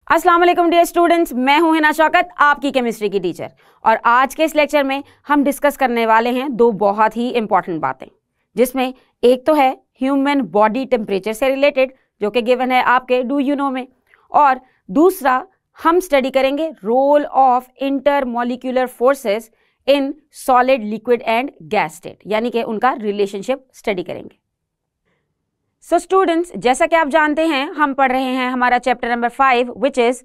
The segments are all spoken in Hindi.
अस्सलाम वालेकुम डियर स्टूडेंट्स, मैं हूं हिना शौकत, आपकी केमिस्ट्री की टीचर। और आज के इस लेक्चर में हम डिस्कस करने वाले हैं दो बहुत ही इंपॉर्टेंट बातें, जिसमें एक तो है ह्यूमन बॉडी टेम्परेचर से रिलेटेड, जो कि गिवन है आपके डू यू नो में, और दूसरा हम स्टडी करेंगे role of intermolecular forces in solid, liquid and gas state, यानी कि उनका रिलेशनशिप स्टडी करेंगे। सो स्टूडेंट्स, जैसा कि आप जानते हैं, हम पढ़ रहे हैं हमारा chapter number 5 which is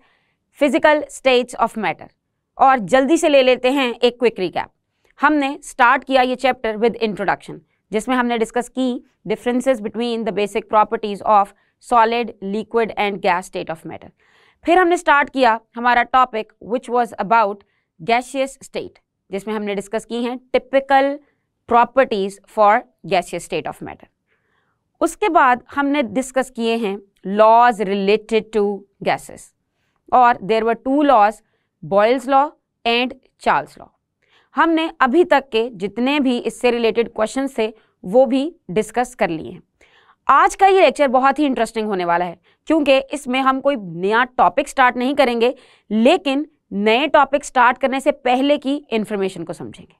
physical states of matter. और जल्दी से ले लेते हैं एक क्विक रिकैप। हमने स्टार्ट किया ये चैप्टर विद इंट्रोडक्शन, जिसमें हमने डिस्कस की differences between the basic properties of solid, liquid and gas state of matter. फिर हमने स्टार्ट किया हमारा topic which was about gaseous state, जिसमें हमने डिस्कस की हैं typical properties for gaseous state of matter. उसके बाद हमने डिस्कस किए हैं लॉज रिलेटेड टू गैसेस, और there were two laws, Boyle's law and Charles law. हमने अभी तक के जितने भी इससे रिलेटेड क्वेश्चंस थे वो भी डिस्कस कर लिए हैं। आज का ये लेक्चर बहुत ही इंटरेस्टिंग होने वाला है, क्योंकि इसमें हम कोई नया टॉपिक स्टार्ट नहीं करेंगे, लेकिन नए टॉपिक स्टार्ट करने से पहले की इंफॉर्मेशन को समझेंगे।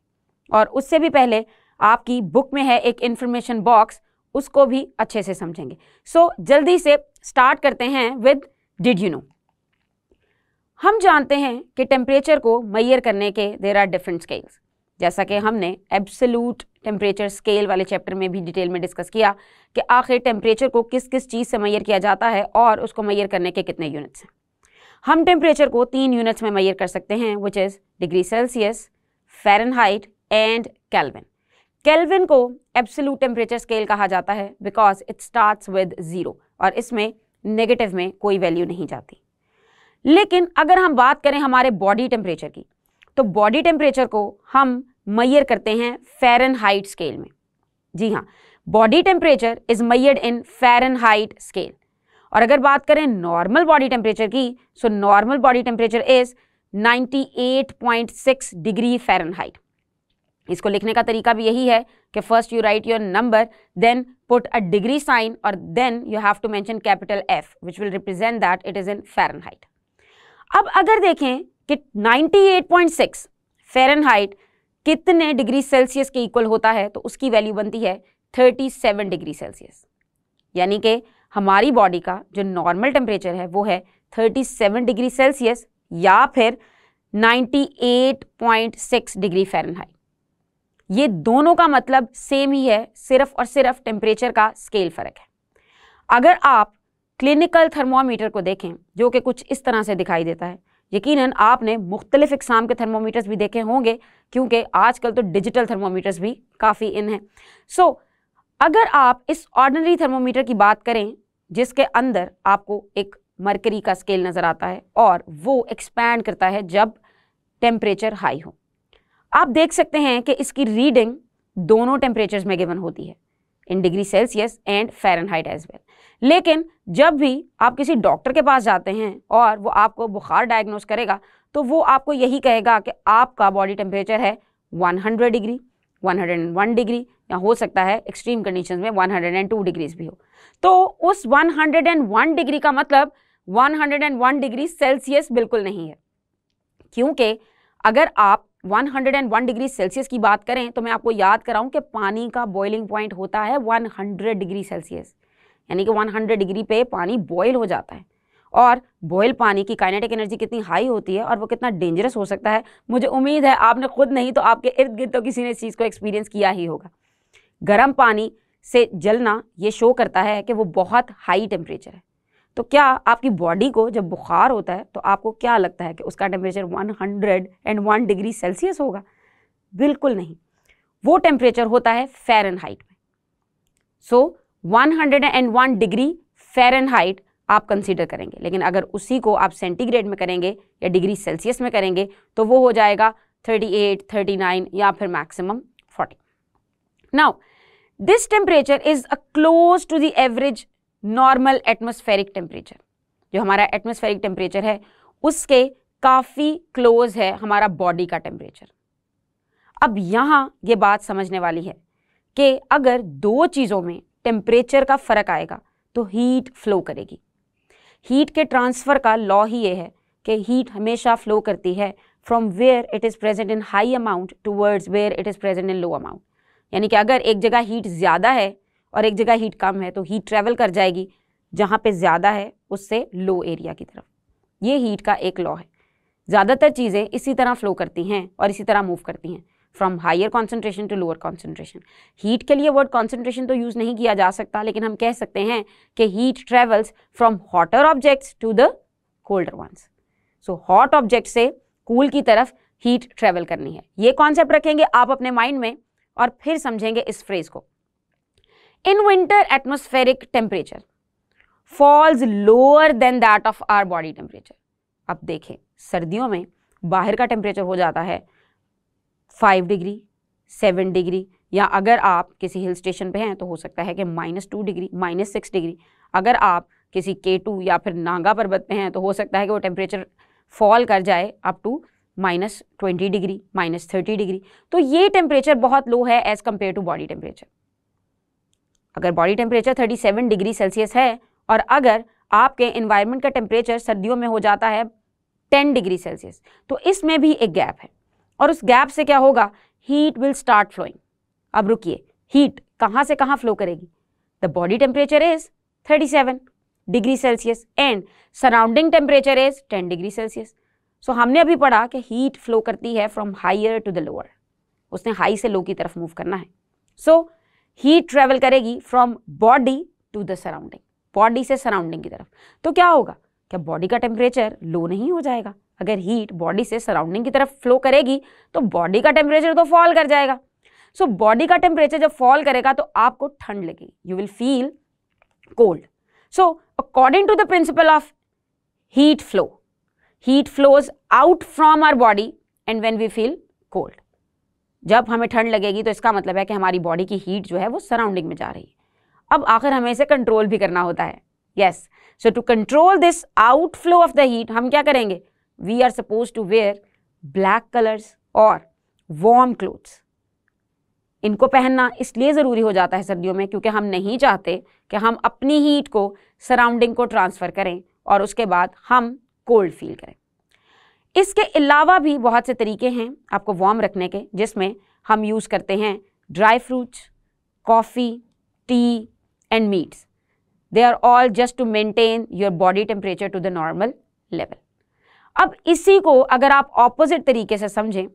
और उससे भी पहले आपकी बुक में है एक इंफॉर्मेशन बॉक्स, उसको भी अच्छे से समझेंगे। सो जल्दी से स्टार्ट करते हैं विद डिड यू नो। हम जानते हैं कि टेम्परेचर को मेजर करने के देयर आर डिफरेंट स्केल्स, जैसा कि हमने एब्सोल्यूट टेम्परेचर स्केल वाले चैप्टर में भी डिटेल में डिस्कस किया कि आखिर टेम्परेचर को किस किस चीज़ से मेजर किया जाता है और उसको मेजर करने के कितने यूनिट्स हैं। हम टेम्परेचर को 3 यूनिट्स में मेजर कर सकते हैं, which is degree Celsius, Fahrenheit and kelvin. Kelvin को एब्सोल्यूट टेम्परेचर स्केल कहा जाता है बिकॉज इट स्टार्ट्स विद 0, और इसमें नेगेटिव में कोई वैल्यू नहीं जाती। लेकिन अगर हम बात करें हमारे बॉडी टेम्परेचर की, तो बॉडी टेम्परेचर को हम मेजर करते हैं फ़ारेनहाइट स्केल में। जी हाँ, body temperature is measured in Fahrenheit scale. और अगर बात करें नॉर्मल बॉडी टेम्परेचर की, so normal body temperature is 98.6 degree Fahrenheit. इसको लिखने का तरीका भी यही है कि first you write your number, then put a degree sign, और then you have to mention capital F which will represent that it is in Fahrenheit. अब अगर देखें कि 98.6 फ़ारेनहाइट कितने डिग्री सेल्सियस के इक्वल होता है, तो उसकी वैल्यू बनती है 37 डिग्री सेल्सियस। यानी कि हमारी बॉडी का जो नॉर्मल टेम्परेचर है वो है 37 डिग्री सेल्सियस या फिर 98.6 डिग्री फ़ारेनहाइट। ये दोनों का मतलब सेम ही है, सिर्फ और सिर्फ टेम्परेचर का स्केल फ़र्क है। अगर आप क्लिनिकल थर्मोमीटर को देखें, जो कि कुछ इस तरह से दिखाई देता है, यकीनन आपने मुख्तलिफ इक़साम के थर्मोमीटर्स भी देखे होंगे, क्योंकि आजकल तो डिजिटल थर्मोमीटर्स भी काफ़ी इन हैं। सो अगर आप इस ऑर्डिनरी थर्मोमीटर की बात करें, जिसके अंदर आपको एक मरकरी का स्केल नज़र आता है और वो एक्सपैंड करता है जब टेम्परेचर हाई हो, आप देख सकते हैं कि इसकी रीडिंग दोनों टेम्परेचर्स में गिवन होती है, in degree Celsius and Fahrenheit as well. लेकिन जब भी आप किसी डॉक्टर के पास जाते हैं और वो आपको बुखार डायग्नोस करेगा, तो वो आपको यही कहेगा कि आपका बॉडी टेम्परेचर है 100 डिग्री, 101 डिग्री, या हो सकता है एक्सट्रीम कंडीशंस में 102 डिग्रीज भी हो। तो उस 101 डिग्री का मतलब 101 डिग्री सेल्सियस बिल्कुल नहीं है, क्योंकि अगर आप 101 डिग्री सेल्सियस की बात करें तो मैं आपको याद कराऊं कि पानी का बॉइलिंग पॉइंट होता है 100 डिग्री सेल्सियस, यानी कि 100 डिग्री पे पानी बॉयल हो जाता है। और बॉयल पानी की काइनेटिक एनर्जी कितनी हाई होती है और वो कितना डेंजरस हो सकता है, मुझे उम्मीद है आपने खुद नहीं तो आपके इर्द गिर्द तो किसी ने इस चीज़ को एक्सपीरियंस किया ही होगा। गर्म पानी से जलना ये शो करता है कि वो बहुत हाई टेम्परेचर है। तो क्या आपकी बॉडी को जब बुखार होता है तो आपको क्या लगता है कि उसका टेम्परेचर 101 डिग्री सेल्सियस होगा? बिल्कुल नहीं, वो टेम्परेचर होता है फ़ारेनहाइट में। सो 101 डिग्री फ़ारेनहाइट आप कंसीडर करेंगे, लेकिन अगर उसी को आप सेंटीग्रेड में करेंगे या डिग्री सेल्सियस में करेंगे तो वो हो जाएगा 38, 39 या फिर maximum 40। Now this temperature is a close to the average normal atmospheric temperature. जो हमारा एटमॉस्फेरिक टेम्परेचर है उसके काफ़ी क्लोज है हमारा बॉडी का टेम्परेचर। अब यहाँ ये बात समझने वाली है कि अगर दो चीज़ों में टेम्परेचर का फ़र्क आएगा तो हीट फ्लो करेगी। हीट के ट्रांसफ़र का लॉ ही ये है कि हीट हमेशा फ्लो करती है from where it is present in high amount towards where it is present in low amount. यानी कि अगर एक जगह हीट ज़्यादा है और एक जगह हीट कम है तो हीट ट्रेवल कर जाएगी जहाँ पे ज़्यादा है उससे लो एरिया की तरफ। ये हीट का एक लॉ है। ज़्यादातर चीज़ें इसी तरह फ्लो करती हैं और इसी तरह मूव करती हैं from higher concentration to lower concentration. Heat के लिए वर्ड कॉन्सेंट्रेशन तो यूज़ नहीं किया जा सकता, लेकिन हम कह सकते हैं कि heat travels from hotter objects to the colder ones. So hot object से कूल की तरफ हीट ट्रेवल करनी है। ये कॉन्सेप्ट रखेंगे आप अपने माइंड में और फिर समझेंगे इस फ्रेज को। In winter atmospheric temperature falls lower than that of our body temperature. अब देखें, सर्दियों में बाहर का टेम्परेचर हो जाता है 5 डिग्री, 7 डिग्री, या अगर आप किसी हिल स्टेशन पे हैं तो हो सकता है कि -2 डिग्री, -6 डिग्री। अगर आप किसी K2 या फिर नागा पर्वत पे हैं तो हो सकता है कि वो टेम्परेचर फॉल कर जाए अप टू -20 डिग्री, -30 डिग्री। तो ये टेम्परेचर बहुत लो है as compare to body temperature. अगर बॉडी टेम्परेचर 37 डिग्री सेल्सियस है और अगर आपके एनवायरनमेंट का टेम्परेचर सर्दियों में हो जाता है 10 डिग्री सेल्सियस, तो इसमें भी एक गैप है और उस गैप से क्या होगा, हीट विल स्टार्ट फ्लोइंग। अब रुकिए, हीट कहाँ से कहाँ फ्लो करेगी? The body temperature is 37 degree Celsius and surrounding temperature is 10 degree Celsius. So हमने अभी पढ़ा कि हीट फ्लो करती है from higher to the lower. उसने हाई से लो की तरफ मूव करना है। सो हीट ट्रेवल करेगी from body to the surrounding, body से सराउंडिंग की तरफ। तो क्या होगा, क्या बॉडी का टेम्परेचर लो नहीं हो जाएगा? अगर हीट बॉडी से सराउंडिंग की तरफ फ्लो करेगी तो बॉडी का टेम्परेचर तो फॉल कर जाएगा। सो बॉडी का टेम्परेचर जब फॉल करेगा तो आपको ठंड लगेगी, you will feel cold. So according to the principle of heat flow, heat flows out from our body and when we feel cold. जब हमें ठंड लगेगी तो इसका मतलब है कि हमारी बॉडी की हीट जो है वो सराउंडिंग में जा रही है। अब आखिर हमें इसे कंट्रोल भी करना होता है। Yes, so to control this outflow of the heat हम क्या करेंगे, we are suppose to wear black colours और वार्म क्लोथ्स। इनको पहनना इसलिए ज़रूरी हो जाता है सर्दियों में क्योंकि हम नहीं चाहते कि हम अपनी हीट को सराउंडिंग को ट्रांसफ़र करें और उसके बाद हम कोल्ड फील करें। इसके अलावा भी बहुत से तरीके हैं आपको वार्म रखने के, जिसमें हम यूज़ करते हैं dry fruits, coffee, tea and meats. They are all just to maintain your body temperature to the normal level. अब इसी को अगर आप ऑपोजिट तरीके से समझें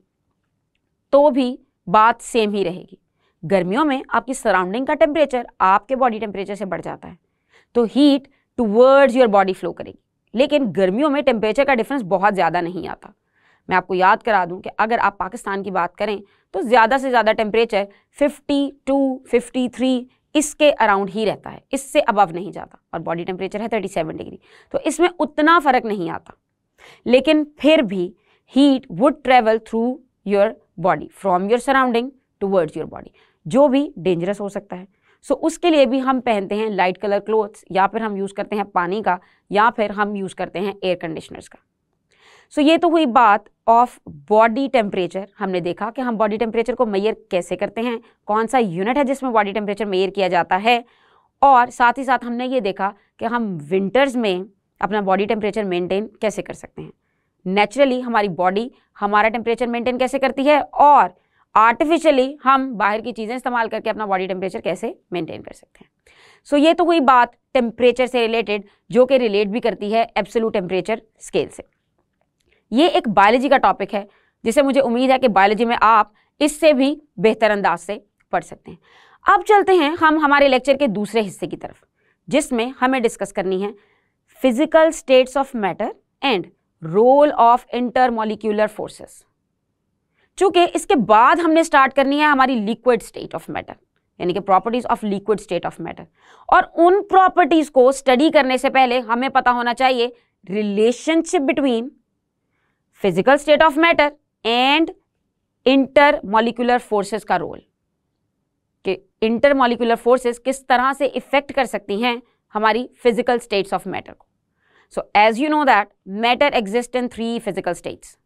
तो भी बात सेम ही रहेगी। गर्मियों में आपकी सराउंडिंग का टेम्परेचर आपके बॉडी टेम्परेचर से बढ़ जाता है तो heat towards your body flow करेगी, लेकिन गर्मियों में टेम्परेचर का डिफरेंस बहुत ज़्यादा नहीं आता। मैं आपको याद करा दूं कि अगर आप पाकिस्तान की बात करें तो ज़्यादा से ज़्यादा टेम्परेचर 52, 53 इसके अराउंड ही रहता है, इससे अबव नहीं जाता, और बॉडी टेम्परेचर है 37 डिग्री, तो इसमें उतना फ़र्क नहीं आता। लेकिन फिर भी heat would travel through your body from your surrounding towards your body, जो भी डेंजरस हो सकता है। सो उसके लिए भी हम पहनते हैं लाइट कलर क्लोथ्स, या फिर हम यूज़ करते हैं पानी का, या फिर हम यूज़ करते हैं एयर कंडीशनर्स का। सो ये तो हुई बात ऑफ बॉडी टेम्परेचर। हमने देखा कि हम बॉडी टेम्परेचर को मेजर कैसे करते हैं, कौन सा यूनिट है जिसमें बॉडी टेम्परेचर मेजर किया जाता है, और साथ ही साथ हमने ये देखा कि हम विंटर्स में अपना बॉडी टेम्परेचर मेंटेन कैसे कर सकते हैं। नेचुरली हमारी बॉडी हमारा टेम्परेचर मेंटेन कैसे करती है, और आर्टिफिशियली हम बाहर की चीज़ें इस्तेमाल करके अपना बॉडी टेम्परेचर कैसे मेंटेन कर सकते हैं। सो ये तो हुई बात टेम्परेचर से रिलेटेड, जो कि रिलेट भी करती है एब्सोल्यूट टेम्परेचर स्केल से। ये एक बायोलॉजी का टॉपिक है जिसे मुझे उम्मीद है कि बायोलॉजी में आप इससे भी बेहतर अंदाज से पढ़ सकते हैं। अब चलते हैं हम हमारे लेक्चर के दूसरे हिस्से की तरफ, जिसमें हमें डिस्कस करनी है physical states of matter and role of intermolecular forces. चूंकि इसके बाद हमने स्टार्ट करनी है हमारी लिक्विड स्टेट ऑफ मैटर, यानी कि properties of liquid state of matter, और उन प्रॉपर्टीज को स्टडी करने से पहले हमें पता होना चाहिए relationship between physical state of matter and intermolecular forces का रोल, कि इंटरमॉलिक्यूलर फोर्सेस किस तरह से इफेक्ट कर सकती हैं हमारी फिजिकल स्टेट्स ऑफ मैटर को। So as you know that matter exist in 3 physical states,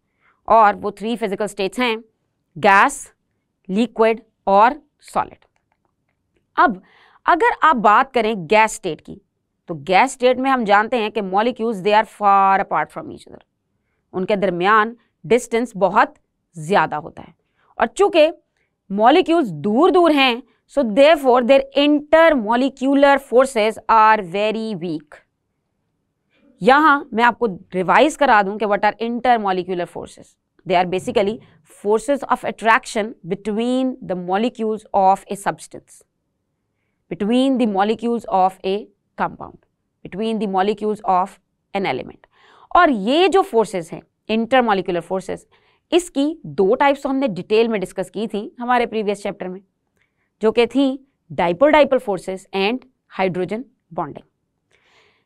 और वो 3 फिजिकल स्टेट्स हैं गैस, लिक्विड और सॉलिड। अब अगर आप बात करें गैस स्टेट की, तो गैस स्टेट में हम जानते हैं कि molecules they are far apart from each other, उनके दरमियान डिस्टेंस बहुत ज़्यादा होता है। और चूंकि मॉलिक्यूल्स दूर दूर हैं, so therefore their intermolecular forces are very weak. यहां मैं आपको रिवाइज करा दूं कि what are intermolecular forces. They are basically forces of attraction between the molecules of a substance, between the molecules of a compound, between the molecules of an element। और ये जो forces हैं intermolecular forces, इसकी दो टाइप्स हमने डिटेल में डिस्कस की थी हमारे प्रीवियस चैप्टर में, जो कि थी dipole dipole forces and hydrogen bonding.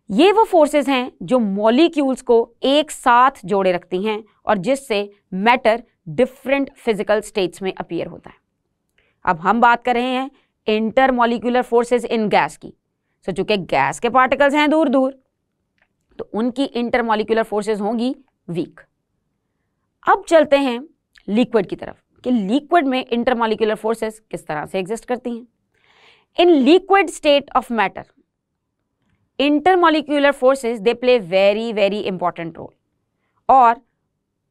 ये वो फोर्सेस हैं जो मॉलिक्यूल्स को एक साथ जोड़े रखती हैं और जिससे मैटर डिफरेंट फिजिकल स्टेट्स में अपीयर होता है। अब हम बात कर रहे हैं इंटरमॉलिक्यूलर फोर्सेस इन गैस की। सो चूंकि गैस के पार्टिकल्स हैं दूर दूर, तो उनकी इंटरमॉलिक्यूलर फोर्सेस होंगी वीक। अब चलते हैं लिक्विड की तरफ कि लिक्विड में इंटरमॉलिक्यूलर फोर्सेस किस तरह से एग्जिस्ट करती हैं। In liquid state of matter, intermolecular forces they play very very important role, और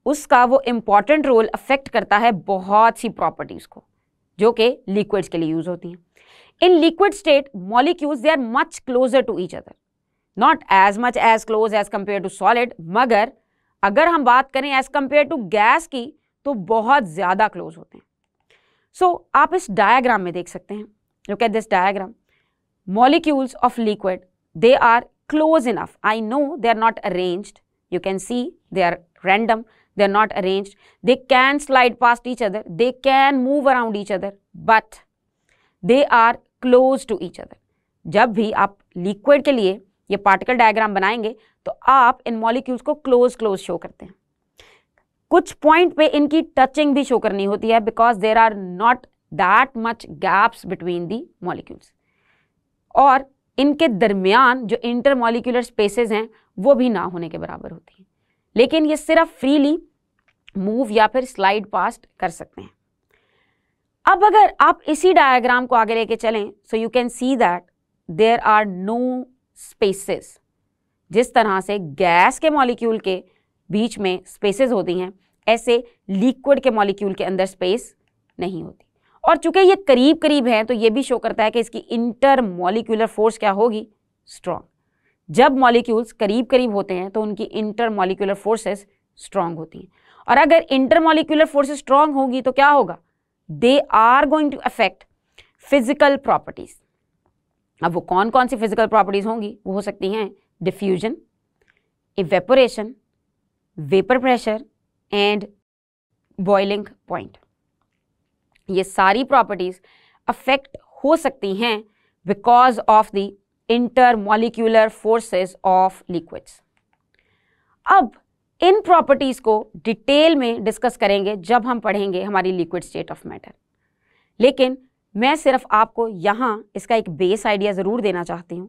उसका वो इंपॉर्टेंट रोल अफेक्ट करता है बहुत सी प्रॉपर्टीज को जो कि लिक्विड्स के लिए यूज होती हैं। In liquid state molecules they are much closer to each other, not as much as close as compare to solid, मगर अगर हम बात करें एज कंपेयर टू गैस की तो बहुत ज्यादा क्लोज होते हैं। सो आप इस डायग्राम में देख सकते हैं, look at this diagram, molecules of liquid they are close enough. I know they are not arranged. You can see they are random. They are not arranged. They can slide past each other. They can move around each other. But they are close to each other. जब भी आप लिक्विड के लिए ये पार्टिकल डायग्राम बनाएंगे तो आप इन मॉलिक्यूल्स को क्लोज क्लोज शो करते हैं। कुछ पॉइंट पे इनकी टचिंग भी शो करनी होती है because there are not that much gaps between the molecules, और इनके दरमियान जो इंटरमॉलिक्यूलर स्पेसेस हैं वो भी ना होने के बराबर होती हैं, लेकिन ये सिर्फ फ्रीली मूव या फिर स्लाइड पास्ट कर सकते हैं। अब अगर आप इसी डायग्राम को आगे लेके चलें, so you can see that there are no spaces. जिस तरह से गैस के मॉलिक्यूल के बीच में स्पेसेस होती हैं, ऐसे लिक्विड के मॉलिक्यूल के अंदर स्पेस नहीं होती। और चूंकि ये करीब करीब है तो ये भी शो करता है कि इसकी इंटर मॉलिक्यूलर फोर्स क्या होगी, स्ट्रॉन्ग। जब मॉलिक्यूल्स करीब करीब होते हैं तो उनकी इंटर मॉलिक्यूलर फोर्सेस स्ट्रॉन्ग होती हैं, और अगर इंटर मॉलिक्यूलर फोर्सेस स्ट्रॉन्ग होगी तो क्या होगा, they are going to affect physical properties. अब वो कौन कौन सी फिजिकल प्रॉपर्टीज होंगी, वो हो सकती हैं diffusion, evaporation, vapour pressure and boiling point. ये सारी प्रॉपर्टीज अफेक्ट हो सकती हैं because of the intermolecular forces of liquids. अब इन प्रॉपर्टीज को डिटेल में डिस्कस करेंगे जब हम पढ़ेंगे हमारी लिक्विड स्टेट ऑफ मैटर, लेकिन मैं सिर्फ आपको यहाँ इसका एक बेस आइडिया ज़रूर देना चाहती हूँ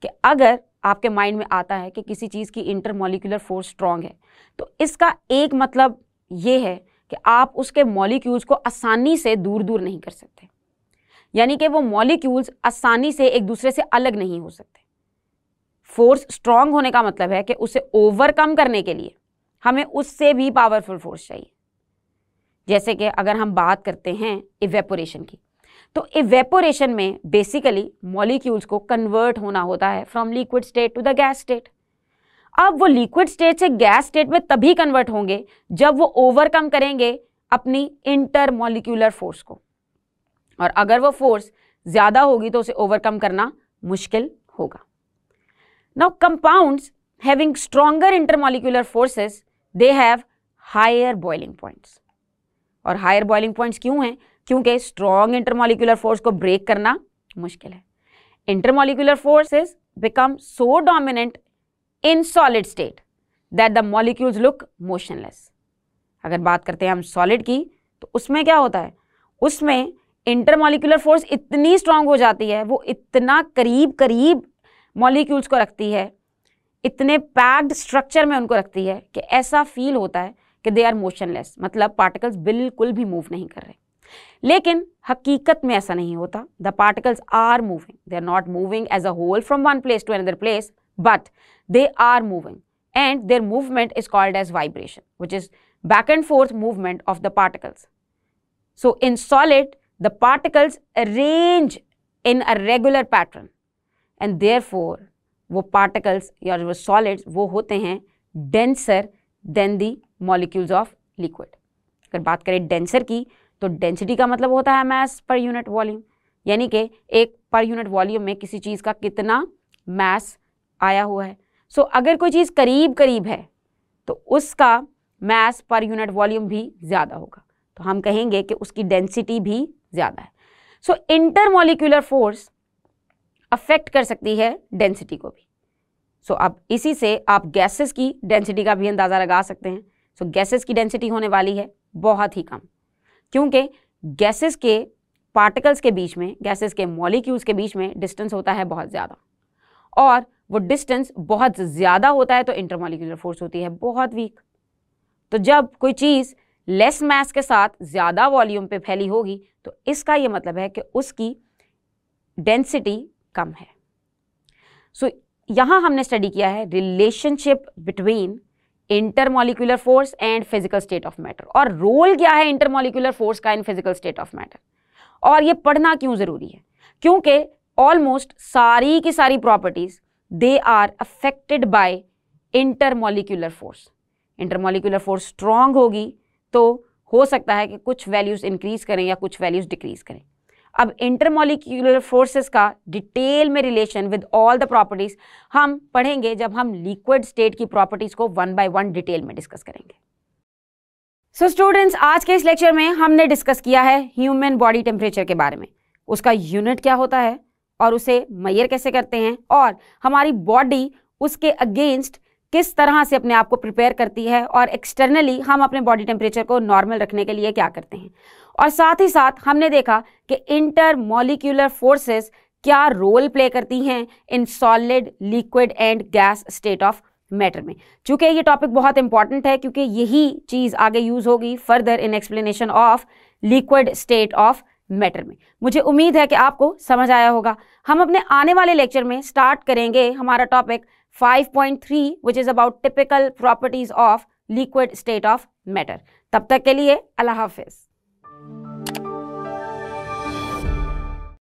कि अगर आपके माइंड में आता है कि किसी चीज़ की इंटरमॉलिक्यूलर फोर्स स्ट्रॉन्ग है, तो इसका एक मतलब ये है कि आप उसके मॉलिक्यूल्स को आसानी से दूर दूर नहीं कर सकते, यानी कि वो मॉलिक्यूल्स आसानी से एक दूसरे से अलग नहीं हो सकते। फोर्स स्ट्रॉन्ग होने का मतलब है कि उसे ओवरकम करने के लिए हमें उससे भी पावरफुल फोर्स चाहिए। जैसे कि अगर हम बात करते हैं इवेपोरेशन की, तो इवेपोरेशन में बेसिकली मॉलिक्यूल्स को कन्वर्ट होना होता है from liquid state to the gas state. अब वो लिक्विड स्टेट से गैस स्टेट में तभी कन्वर्ट होंगे जब वो ओवरकम करेंगे अपनी इंटरमॉलिक्यूलर फोर्स को, और अगर वो फोर्स ज्यादा होगी तो उसे ओवरकम करना मुश्किल होगा। Now compounds having stronger intermolecular forces they have higher boiling points. और हायर बॉइलिंग पॉइंट्स क्यों हैं, क्योंकि स्ट्रॉन्ग इंटरमॉलिक्यूलर फोर्स को ब्रेक करना मुश्किल है। Intermolecular forces become so dominant in solid state that the molecules look motionless। अगर बात करते हैं हम सॉलिड की, तो उसमें क्या होता है, उसमें इंटरमॉलिक्यूलर फोर्स इतनी स्ट्रांग हो जाती है, वो इतना करीब करीब मॉलिक्यूल्स को रखती है, इतने पैक्ड स्ट्रक्चर में उनको रखती है कि ऐसा फील होता है कि दे आर मोशनलेस, मतलब पार्टिकल्स बिल्कुल भी मूव नहीं कर रहे। लेकिन हकीकत में ऐसा नहीं होता. The particles are moving, they are not moving as a whole from one place to another place, but they are moving, and their movement is called as vibration, which is back and forth movement of the particles. So in solid, the particles arrange in a regular pattern, and therefore वो particles या वो solids वो होते हैं denser than the molecules of liquid. अगर बात करें denser की, तो density का मतलब होता है mass per unit volume, यानी कि एक per unit volume में किसी चीज़ का कितना mass आया हुआ है. सो अगर कोई चीज़ करीब करीब है तो उसका मास पर यूनिट वॉल्यूम भी ज़्यादा होगा, तो हम कहेंगे कि उसकी डेंसिटी भी ज़्यादा है. सो इंटरमॉलिक्यूलर फोर्स अफेक्ट कर सकती है डेंसिटी को भी. सो अब इसी से आप गैसेस की डेंसिटी का भी अंदाज़ा लगा सकते हैं. सो गैसेस की डेंसिटी होने वाली है बहुत ही कम, क्योंकि गैसेस के पार्टिकल्स के बीच में, गैसेस के मॉलिक्यूल्स के बीच में डिस्टेंस होता है बहुत ज़्यादा, और वो डिस्टेंस बहुत ज़्यादा होता है तो इंटरमॉलिक्यूलर फोर्स होती है बहुत वीक. तो जब कोई चीज़ लेस मास के साथ ज़्यादा वॉल्यूम पे फैली होगी तो इसका ये मतलब है कि उसकी डेंसिटी कम है. सो यहाँ हमने स्टडी किया है relationship between intermolecular force and physical state of matter, और रोल क्या है इंटरमॉलिक्यूलर फोर्स का in physical state of matter, और ये पढ़ना क्यों ज़रूरी है, क्योंकि ऑलमोस्ट सारी की सारी properties they are affected by intermolecular force. Intermolecular force strong होगी तो हो सकता है कि कुछ वैल्यूज इंक्रीज करें या कुछ वैल्यूज डिक्रीज करें. अब इंटरमॉलिक्यूलर फोर्सेस का डिटेल में relation with all the properties हम पढ़ेंगे जब हम लिक्विड स्टेट की प्रॉपर्टीज को वन बाय वन डिटेल में डिस्कस करेंगे. सो स्टूडेंट्स, आज के इस लेक्चर में हमने डिस्कस किया है ह्यूमन बॉडी टेम्परेचर के बारे में, उसका यूनिट क्या होता है और उसे मेजर कैसे करते हैं, और हमारी बॉडी उसके अगेंस्ट किस तरह से अपने आप को प्रिपेयर करती है, और एक्सटर्नली हम अपने बॉडी टेम्परेचर को नॉर्मल रखने के लिए क्या करते हैं. और साथ ही साथ हमने देखा कि इंटर मॉलिक्यूलर फोर्सेस क्या रोल प्ले करती हैं इन solid, liquid and gas state of matter में. चूंकि ये टॉपिक बहुत इंपॉर्टेंट है क्योंकि यही चीज़ आगे यूज होगी further in explanation of liquid state of matter में. मुझे उम्मीद है कि आपको समझ आया होगा. हम अपने आने वाले लेक्चर में स्टार्ट करेंगे हमारा topic 5.3 which is about typical properties of liquid state of matter. तब तक के लिए अल्लाह हाफिज़.